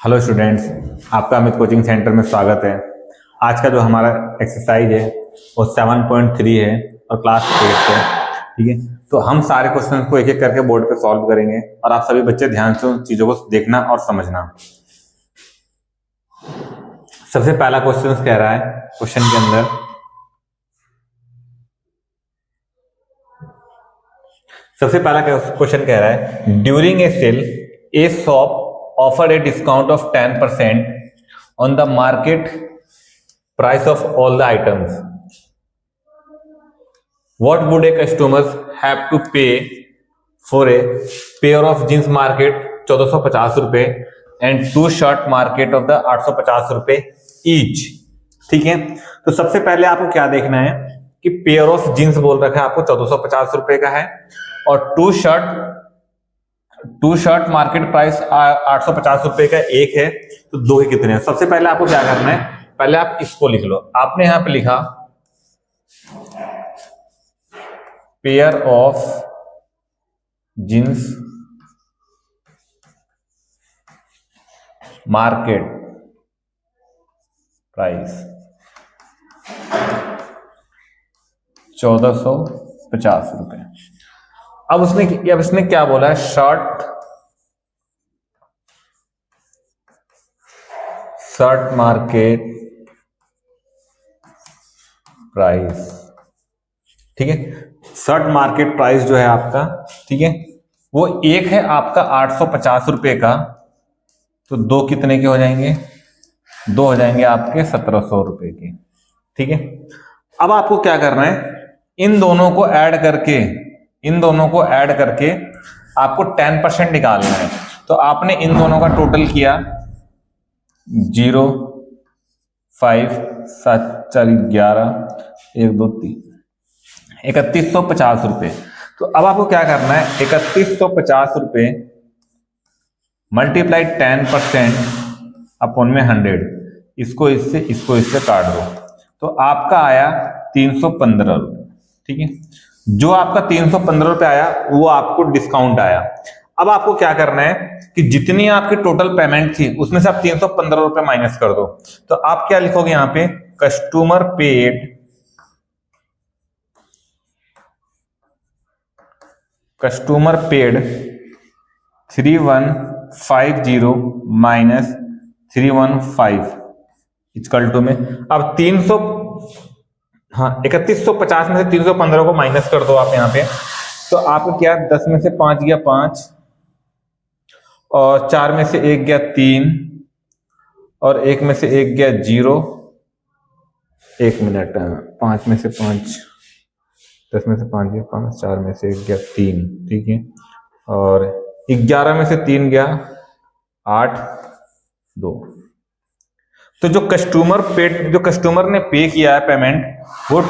Hello students, आपका Amit coaching centre में स्वागत है। आज का जो हमारा एक्सरसाइज है वो 7.3 है और क्लास 8 है। ठीक है, तो हम सारे क्वेश्चन को एक एक करके बोर्ड पे सॉल्व करेंगे और आप सभी बच्चे ध्यान से उन चीजों को देखना और समझना। सबसे पहला क्वेश्चन कह रहा है, क्वेश्चन के अंदर सबसे पहला क्वेश्चन कह रहा है, during a sale a shop offered a discount of 10% on the market price of all the items. What would a customers have to pay for a pair of jeans market 1450 रुपए and two shirt market of the 850 रुपए each? ठीक है, तो सबसे पहले आपको क्या देखना है कि पेयर ऑफ जींस बोल रखा है आपको 1450 रुपए का है और टू शर्ट मार्केट प्राइस 850 रुपए का एक है, तो दो ही कितने हैं। सबसे पहले आपको क्या करना है, पहले आप इसको लिख लो। आपने यहां पे लिखा pair of jeans market price 1450 रुपए। अब इसने क्या बोला है, शर्ट मार्केट प्राइस। ठीक है, शर्ट मार्केट प्राइस जो है आपका, ठीक है, वो एक है आपका 850 रुपए का, तो दो कितने के हो जाएंगे, दो हो जाएंगे आपके 1700 रुपए के। ठीक है, अब आपको क्या करना है, इन दोनों को ऐड करके आपको 10% निकालना है। तो आपने इन दोनों का टोटल किया 0, 5, 7, 4, 11, 1, 2, 3, 3150 रुपए। तो अब आपको क्या करना है, 3150 रुपए मल्टीप्लाई 10% अपॉन में 100, इसको इससे काट दो, तो आपका आया 315 रुपए। ठीक है, जो आपका 315 रुपए आया वो आपको डिस्काउंट आया। अब आपको क्या करना है कि जितनी आपकी टोटल पेमेंट थी उसमें से आप 315 रुपए माइनस कर दो। तो आप क्या लिखोगे यहां पे, customer paid 3150 minus 315 equal to में, अब 3150 में से 315 को माइनस कर दो आप यहाँ पे, तो आपको क्या, 10 में से 5 गया 5 और 4 में से 1 गया 3 और 1 में से 1 गया 0। 1 मिनट, 5 में से 5, 10 में से 5 गया 5, 4 में से 1 गया 3। ठीक है, और 11 में से 3 गया 8, 2। तो जो कस्टमर ने पे किया है पेमेंट वो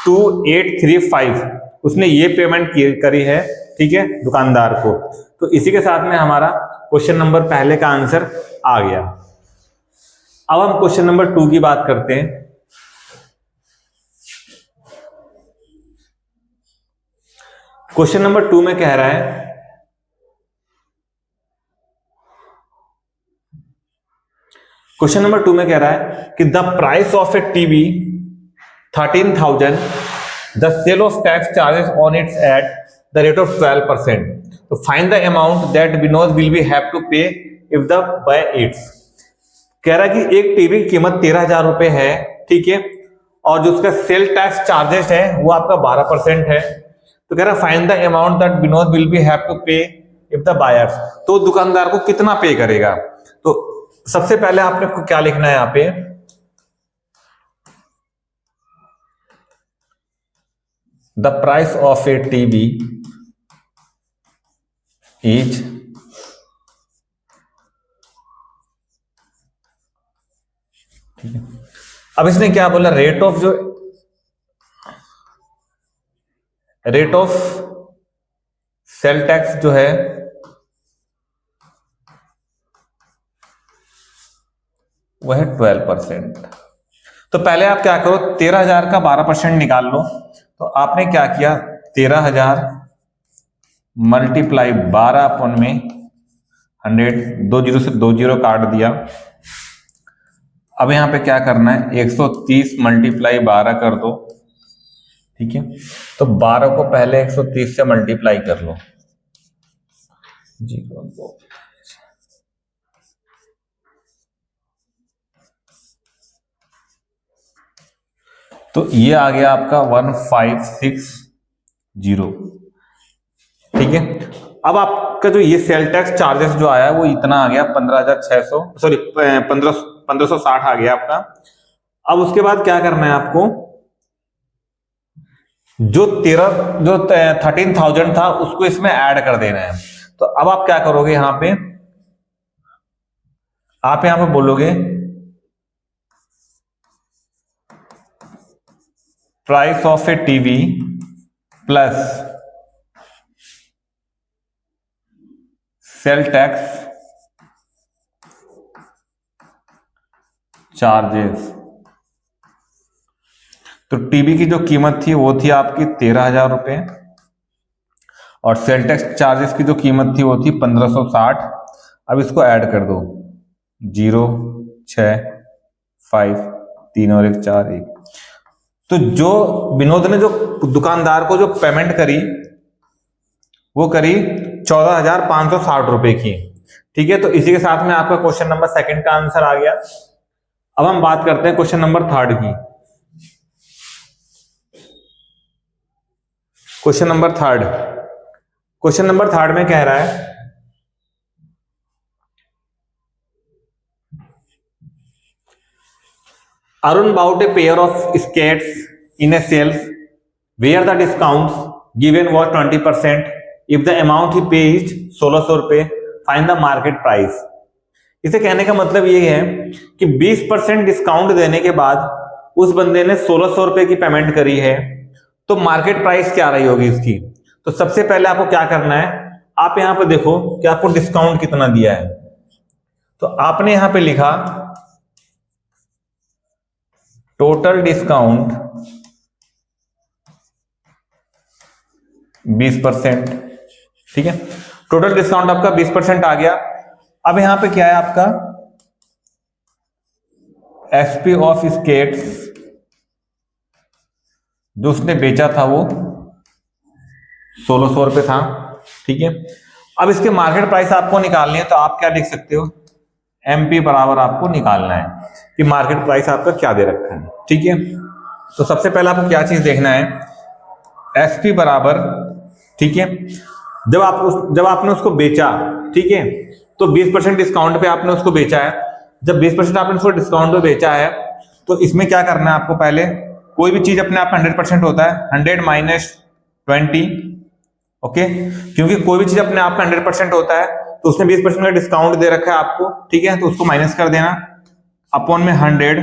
2835, उसने ये पेमेंट करी है, ठीक है, दुकानदार को। तो इसी के साथ में हमारा क्वेश्चन नंबर पहले का आंसर आ गया। अब हम क्वेश्चन नंबर 2 की बात करते हैं। क्वेश्चन नंबर 2 में कह रहा है, क्वेश्चन नंबर 2 में कह रहा है कि the price of a TV 13,000, the sale of tax charges on its at the rate of 12%। तो find the amount that Vinod will be have to pay if the buy its. कह रहा है कि एक टीवी की कीमत 13,000 रुपए है, ठीक है, और जो उसका सेल टैक्स चार्जेस है वो आपका 12% है। तो कह रहा है find the amount that Vinod will be have to pay if the buyers. तो दुकानदार को कितना पे करेगा। तो सबसे पहले आपने क्या लिखना है यहाँ पे, the price of a TV is ठीक है। अब इसने क्या बोला, रेट ऑफ सेल टैक्स जो है वह है 12%। तो पहले आप क्या करो, 13,000 का 12% निकाल लो। तो आपने क्या किया, 13,000 मल्टीप्लाई 12 अपॉन में 100, 2 जीरो से 2 जीरो काट दिया। अब यहाँ पे क्या करना है, 130 मल्टीप्लाई 12 कर दो, ठीक है। तो 12 को पहले 130 से मल्टीप्लाई कर लो, 0 तो ये आ गया आपका 1560, ठीक है। अब आपका जो ये सेल टैक्स चार्जेस जो आया है वो इतना आ गया 15,600, सॉरी 1560 आ गया आपका। अब उसके बाद क्या करना है आपको, जो 13,000 था उसको इसमें ऐड कर देना है। तो अब आप क्या करोगे, यहां पे आप यहां पे बोलोगे price of a TV plus sale tax charges. तो टीवी की जो कीमत थी वो थी आपकी 13,000 रुपए, और सेल टैक्स चार्जेस की जो कीमत थी वो थी 1560। अब इसको ऐड कर दो, 0 6 5 3 और 1 4 1। तो जो विनोद ने जो दुकानदार को जो पेमेंट करी वो करी 14,560 रुपए की, ठीक है। तो इसी के साथ में आपका क्वेश्चन नंबर सेकंड का आंसर आ गया। अब हम बात करते हैं क्वेश्चन नंबर थर्ड की। क्वेश्चन नंबर थर्ड में कह रहा है Arun bought a pair of skates in a sales where the discounts given was 20%. If the amount he paid is 1600 रुपए, find the market price. इसे कहने का मतलब ये है कि 20% डिस्काउंट देने के बाद उस बंदे ने 1600 रुपए की पेमेंट करी है, तो मार्केट प्राइस क्या रही होगी इसकी। तो सबसे पहले आपको क्या करना है, आप यहां पर देखो कि आपको डिस्काउंट कितना दिया है। तो आपने यहां पे लिखा टोटल डिस्काउंट 20%, ठीक है। टोटल डिस्काउंट आपका 20% आ गया। अब यहां पे क्या है आपका एसपी ऑफ स्केट्स, जो उसने बेचा था वो 1600 रुपए था, ठीक है। अब इसके मार्केट प्राइस आपको निकालनी है, तो आप क्या लिख सकते हो, एमपी बराबर आपको निकालना है कि मार्केट प्राइस आपका क्या दे रखा है, ठीक है। तो सबसे पहले आपको क्या चीज देखना है, एसपी बराबर, ठीक है, जब आपने उसको बेचा, ठीक है, तो 20% डिस्काउंट पे आपने उसको बेचा है। जब 20% आपने उसको डिस्काउंट पे बेचा है, तो इसमें क्या करना है आपको, पहले कोई भी चीज अपने आप 100% होता है, 100 माइनस 20, ओके, क्योंकि कोई भी चीज अपने आप में 100% होता है, तो उसने 20% का डिस्काउंट दे रखा है आपको, ठीक है। तो उसको माइनस कर देना अपॉन में 100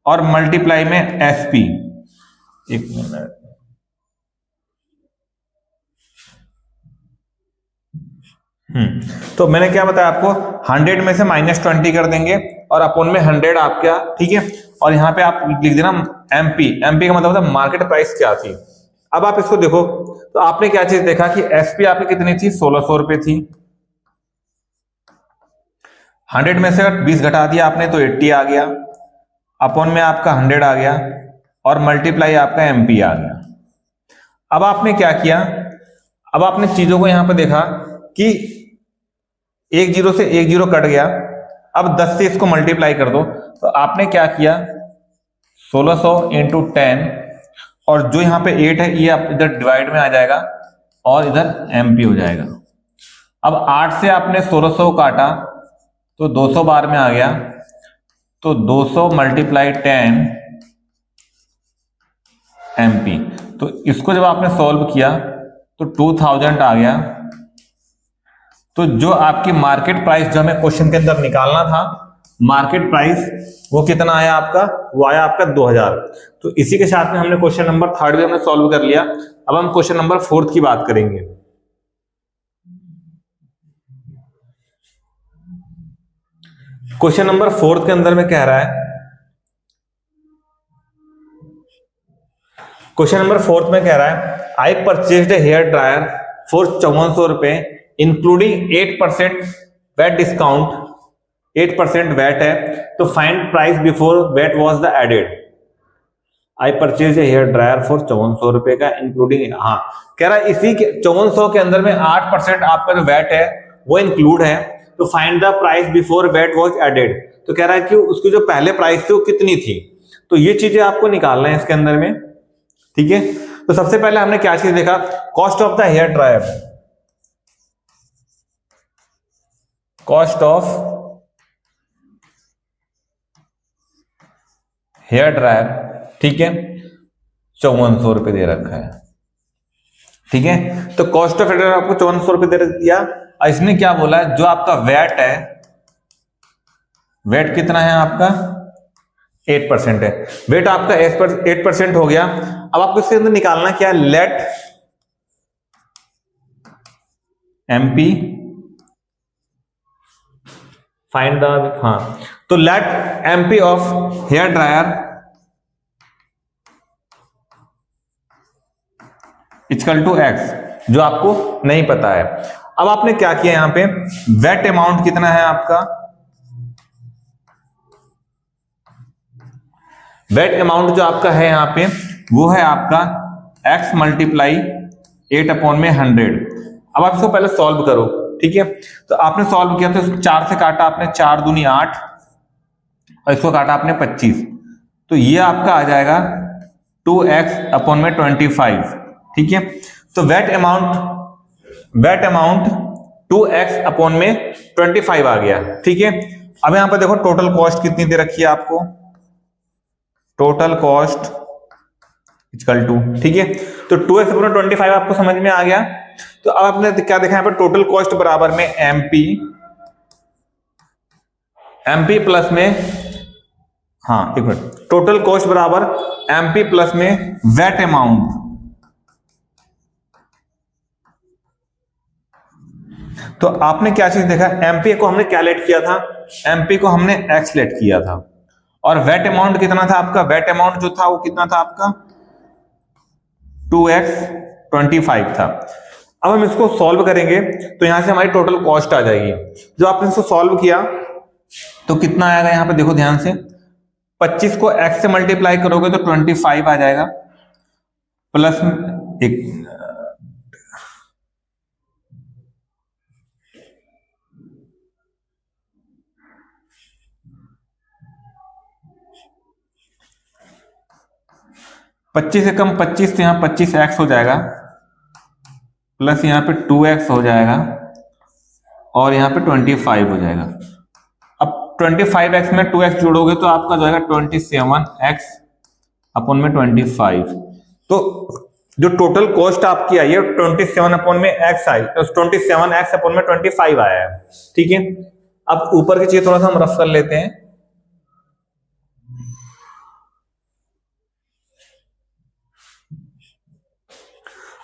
और मल्टीप्लाई में एसपी। एक मिनट, तो मैंने क्या बताया आपको, 100 में से -20 कर देंगे और अपॉन में 100 आपका, ठीक है। और यहां पे आप लिख देना एमपी, एमपी का मतलब मार्केट प्राइस क्या थी। अब आप इसको देखो, तो आपने क्या चीज देखा कि एसपी आपकी कितनी थी, 1600 रुपए थी। 100 में से 20 घटा दिया आपने तो 80 आ गया, अपॉन में आपका 100 आ गया और मल्टीप्लाई आपका एमपी आ गया। अब आपने क्या किया, अब आपने चीजों को यहां पर देखा कि एक जीरो से एक जीरो कट गया, अब 10 से इसको मल्टीप्लाई कर दो। तो आपने क्या किया, 1600 इंटू 10, और जो यहां पे 8 है ये आप इधर डिवाइड में आ जाएगा और इधर एमपी हो जाएगा। अब 8 से आपने 1600 काटा तो 200 बार में आ गया, तो 200 मल्टीप्लाई 10 एमपी। तो इसको जब आपने सॉल्व किया तो 2000 आ गया। तो जो आपकी मार्केट प्राइस जो हमें क्वेश्चन के अंदर निकालना था, मार्केट प्राइस वो कितना आया आपका, वो आया आपका 2000। तो इसी के साथ में हमने क्वेश्चन नंबर थर्ड भी हमने सॉल्व कर लिया। अब हम क्वेश्चन नंबर फोर्थ की बात करेंगे। क्वेश्चन नंबर फोर्थ के अंदर में कह रहा है, क्वेश्चन नंबर फोर्थ में कह रहा है I purchased a hair dryer for 5400 रुपए इंक्लूडिंग 8% वैट डिस्काउंट 8% वैट है, तो find price before VAT was the added. I purchase a hair dryer for 5400 रुपए का इंक्लूडिंग, हाँ कह रहा है इसी के 5400 के अंदर में 8% आपका जो वैट है वो इंक्लूड है, तो find the price before VAT was added. तो कह रहा है कि उसकी जो पहले प्राइस थी वो कितनी थी, तो ये चीजें आपको निकालना है इसके अंदर में, ठीक है। तो सबसे पहले हमने क्या चीज देखा, cost of the hair dryer, cost of hair dryer, ठीक है, 5400 रुपए दे रखा है, ठीक है। तो कॉस्ट ऑफ हेयर ड्रायर आपको 5400 रुपए दे दिया, और इसने क्या बोला है, जो आपका वैट है, वेट कितना है आपका 8% है, वेट आपका 8% हो गया। अब आपको इसके अंदर निकालना क्या है, लेट एमपी फाइंड द, हाँ तो let MP of hair dryer equal to x, जो आपको नहीं पता है। अब आपने क्या किया, यहां पे वेट अमाउंट कितना है आपका, वेट अमाउंट जो आपका है यहां पे वो है आपका x मल्टीप्लाई 8/100। अब आप इसको पहले सॉल्व करो, ठीक है। तो आपने सॉल्व किया तो 4 से काटा आपने, 4 दूनी 8, और इसको काटा आपने 25, तो ये आपका आ जाएगा 2x/25, ठीक है। तो वेट अमाउंट 2x/25 आ गया, ठीक है। अब यहां पर देखो टोटल कॉस्ट कितनी दे रखी है आपको, टोटल कॉस्ट इक्वल टू, ठीक है। तो 2x/25 आपको समझ में आ गया। तो अब आपने क्या देखा यहाँ पर, टोटल कॉस्ट बराबर में एमपी प्लस में, हाँ एक मिनट, टोटल कॉस्ट बराबर एमपी प्लस में वेट अमाउंट, तो आपने क्या चीज देखा, एमपी को हमने क्या लेट किया था, एमपी को हमने एक्स लेट किया था, और वेट अमाउंट कितना था आपका, वेट अमाउंट जो था वो कितना था आपका 2x/25 था। अब हम इसको सॉल्व करेंगे तो यहां से हमारी टोटल कॉस्ट आ जाएगी। जो आपने इसको सॉल्व किया तो कितना आएगा, यहां पे देखो ध्यान से, 25 को x से मल्टीप्लाई करोगे तो 25 आ जाएगा, प्लस एक, पच्चीस से कम 25, तो यहाँ 25x हो जाएगा, प्लस यहाँ पे 2x हो जाएगा, और यहाँ पे 25 हो जाएगा। अब 25x में 2x जोड़ोगे तो आपका जो आएगा 27x/25। तो जो टोटल कॉस्ट आपकी आई है 27/x आई, तो 27x/25 आया है, ठीक है। अब ऊपर की चीज थोड़ा सा हम रफ कर लेते हैं।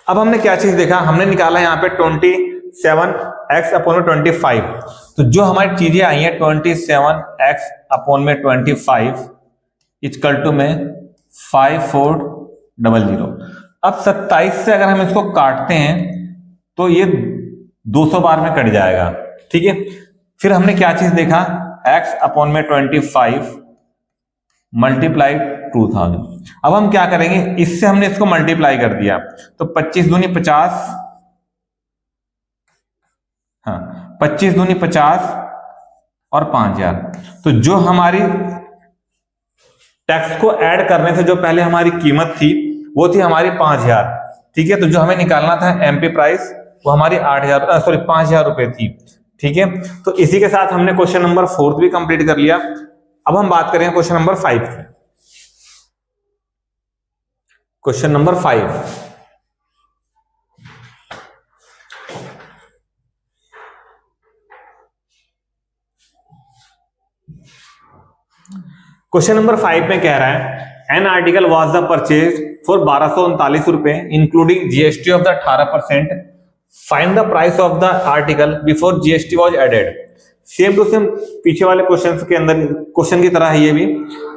अब हमने क्या चीज देखा, हमने निकाला यहाँ पे 27x/25, तो जो हमारी चीजें आई हैं 27x/25 इक्वल टू में 5400। अब 27 से अगर हम इसको काटते हैं तो ये 200 बार में कट जाएगा, ठीक है। फिर हमने क्या चीज देखा, x/25 मल्टीप्लाई 2000। अब हम क्या करेंगे, इससे हमने इसको मल्टीप्लाई कर दिया, तो 25 दूनी 50, हाँ 25 दूनी 50 और 5000। तो जो हमारी टैक्स को ऐड करने से जो पहले हमारी कीमत थी वो थी हमारी 5000, ठीक है। तो जो हमें निकालना था एमपी प्राइस वो हमारी 5000 रुपए थी, ठीक है। तो इसी के साथ हमने क्वेश्चन नंबर 4 भी कंप्लीट कर लिया। अब हम बात करेंगे क्वेश्चन नंबर 5 की। क्वेश्चन नंबर 5, क्वेश्चन नंबर 5 में कह रहा है an article was the purchase for 1239 रुपए including GST of the 18%, find the price of the article before GST was added. Same to same पीछे वाले क्वेश्चन के अंदर, क्वेश्चन की तरह है ये भी।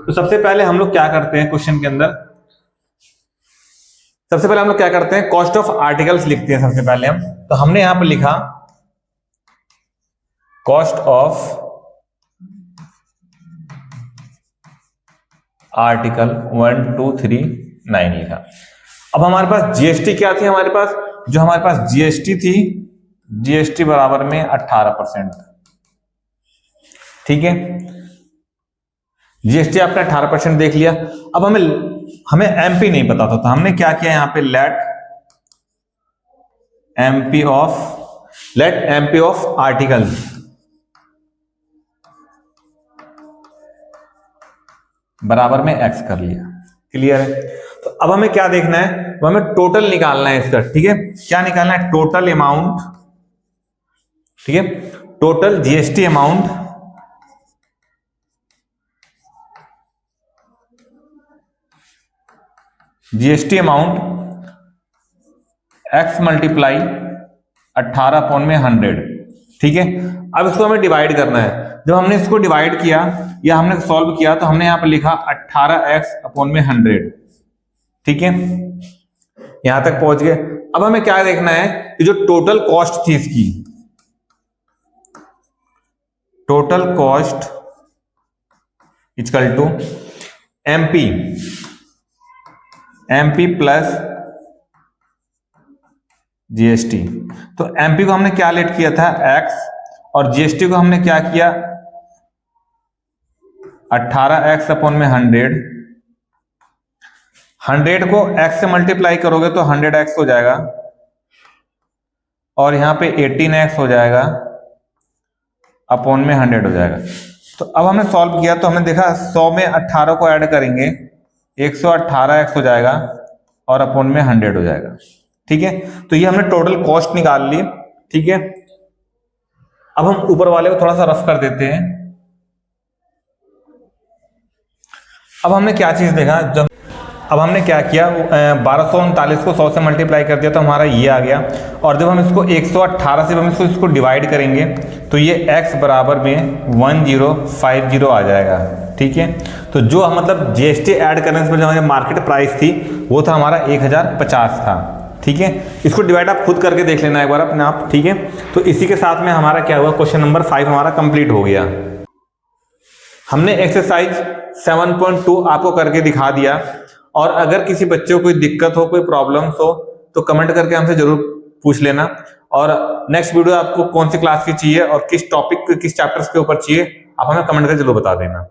तो सबसे पहले हम लोग क्या करते हैं क्वेश्चन के अंदर, सबसे पहले हम लोग क्या करते हैं, कॉस्ट ऑफ आर्टिकल्स लिखते हैं सबसे पहले हम। तो हमने यहां पर लिखा कॉस्ट ऑफ आर्टिकल 1239 लिखा। अब हमारे पास जीएसटी क्या थी, हमारे पास जो हमारे पास जीएसटी थी, जीएसटी बराबर में 18%। ठीक है, जीएसटी आपने 18% देख लिया। अब हमें एमपी नहीं पता था, तो हमने क्या किया यहां पे लेट एमपी ऑफ आर्टिकल बराबर में एक्स कर लिया। क्लियर है? तो अब हमें क्या देखना है, वो हमें टोटल निकालना है इसका। ठीक है, क्या निकालना है, टोटल अमाउंट। ठीक है, total GST amount x multiply 18/100। ठीक है, अब इसको हमें डिवाइड करना है। जब हमने इसको डिवाइड किया या हमने सॉल्व किया तो हमने यहां पर लिखा 18x/100। ठीक है, यहां तक पहुंच गए। अब हमें क्या देखना है कि जो टोटल कॉस्ट थी इसकी, total cost equal to MP plus GST. तो एमपी को हमने क्या लेट किया था, एक्स, और जीएसटी को हमने क्या किया 18x/100। 100 को x से मल्टीप्लाई करोगे तो 100x हो जाएगा, और यहां पे 18x हो जाएगा, अपॉन में 100 हो जाएगा। तो अब हमने सॉल्व किया तो हमने देखा 100 में 18 को ऐड करेंगे 118x हो जाएगा, और अपॉन में 100 हो जाएगा। ठीक है, तो ये हमने टोटल कॉस्ट निकाल ली। ठीक है, अब हम ऊपर वाले को थोड़ा सा रफ कर देते हैं। अब हमने क्या चीज देखा, अब हमने क्या किया, 1239 को 100 से मल्टीप्लाई कर दिया तो हमारा ये आ गया, और जब हम इसको 118 से हम इसको डिवाइड करेंगे तो ये x बराबर में 1050 आ जाएगा। ठीक है, तो जो मतलब जीएसटी ऐड करने से जो हमारी मार्केट प्राइस थी वो था हमारा 1050 था। ठीक है, इसको डिवाइड आप खुद करके देख लेना एक बार अपने आप। ठीक है, तो इसी के साथ में हमारा क्या हुआ, क्वेश्चन नंबर 5 हमारा कंप्लीट हो गया। हमने एक्सरसाइज 7.2 आपको करके दिखा दिया, और अगर किसी बच्चे को कोई दिक्कत हो, कोई प्रॉब्लम्स हो तो कमेंट करके हमसे जरूर पूछ लेना। और नेक्स्ट वीडियो आपको कौन सी क्लास की चाहिए और किस टॉपिक किस चैप्टर्स के ऊपर चाहिए, आप हमें कमेंट करके जरूर बता देना।